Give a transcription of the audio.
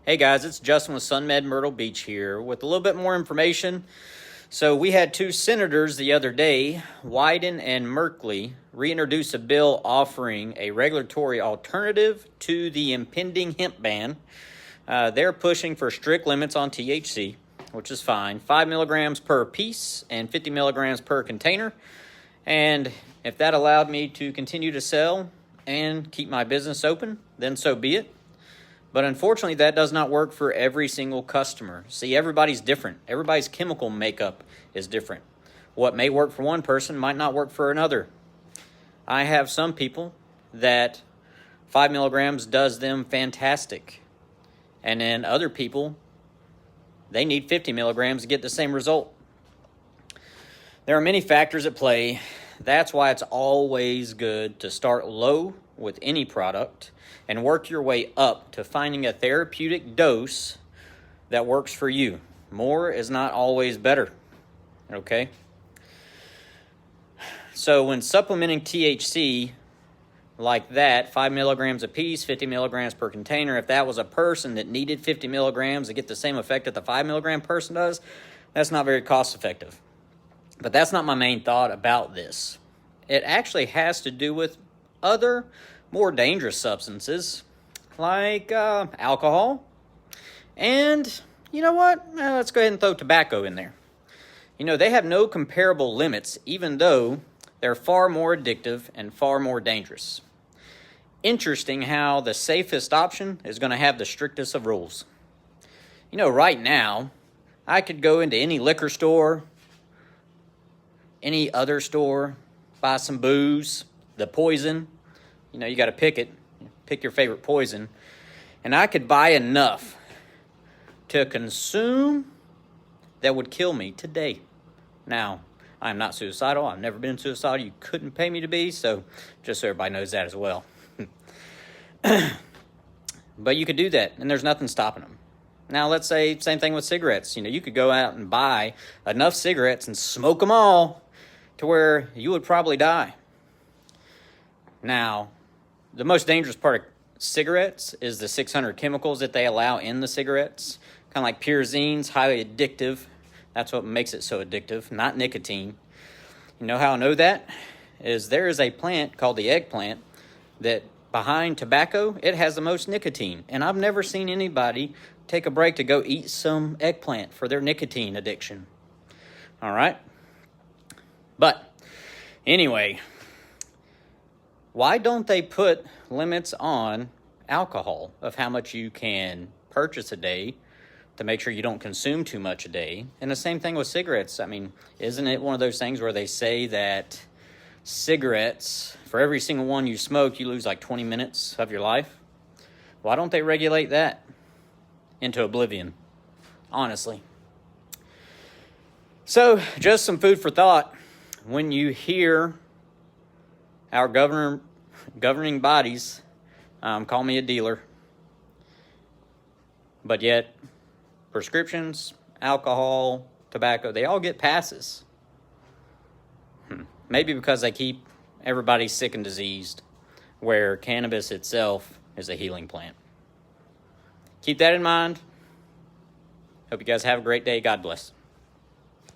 Hey guys, it's Justin with SunMed Myrtle Beach here with a little bit more information. So we had two senators the other day, Wyden and Merkley, reintroduce a bill offering a regulatory alternative to the impending hemp ban. They're pushing for strict limits on THC, which is fine, 5 milligrams per piece and 50 milligrams per container. And if that allowed me to continue to sell and keep my business open, then so be it. But unfortunately, that does not work for every single customer. See, everybody's different. Everybody's chemical makeup is different. What may work for one person might not work for another. I have some people that 5 milligrams does them fantastic. And then other people, they need 50 milligrams to get the same result. There are many factors at play. That's why it's always good to start low with any product and work your way up to finding a therapeutic dose that works for you. More is not always better, okay? So when supplementing THC like that, 5 milligrams a piece, 50 milligrams per container, if that was a person that needed 50 milligrams to get the same effect that the 5 milligram person does, that's not very cost effective. But that's not my main thought about this. It actually has to do with other more dangerous substances like alcohol. And you know what? Let's go ahead and throw tobacco in there. You know, they have no comparable limits, even though they're far more addictive and far more dangerous. Interesting how the safest option is going to have the strictest of rules. You know, right now, I could go into any liquor store, any other store, buy some booze, the poison. You know, you got to pick it. Pick your favorite poison. And I could buy enough to consume that would kill me today. Now, I'm not suicidal. I've never been suicidal. You couldn't pay me to be, so just so everybody knows that as well. But you could do that, and there's nothing stopping them. Now, let's say same thing with cigarettes. You know, you could go out and buy enough cigarettes and smoke them all to where you would probably die. Now, the most dangerous part of cigarettes is the 600 chemicals that they allow in the cigarettes. Kind of like pyrazine's highly addictive. That's what makes it so addictive, not nicotine. You know how I know that? Is there is a plant called the eggplant that behind tobacco, it has the most nicotine. And I've never seen anybody take a break to go eat some eggplant for their nicotine addiction. All right? But anyway, why don't they put limits on alcohol of how much you can purchase a day to make sure you don't consume too much a day? And the same thing with cigarettes. I mean, isn't it one of those things where they say that cigarettes, for every single one you smoke, you lose like 20 minutes of your life? Why don't they regulate that into oblivion? Honestly. So, just some food for thought. When you hear our governing bodies call me a dealer, but yet prescriptions, alcohol, tobacco, they all get passes. Maybe because they keep everybody sick and diseased, where cannabis itself is a healing plant. Keep that in mind. Hope you guys have a great day. God bless.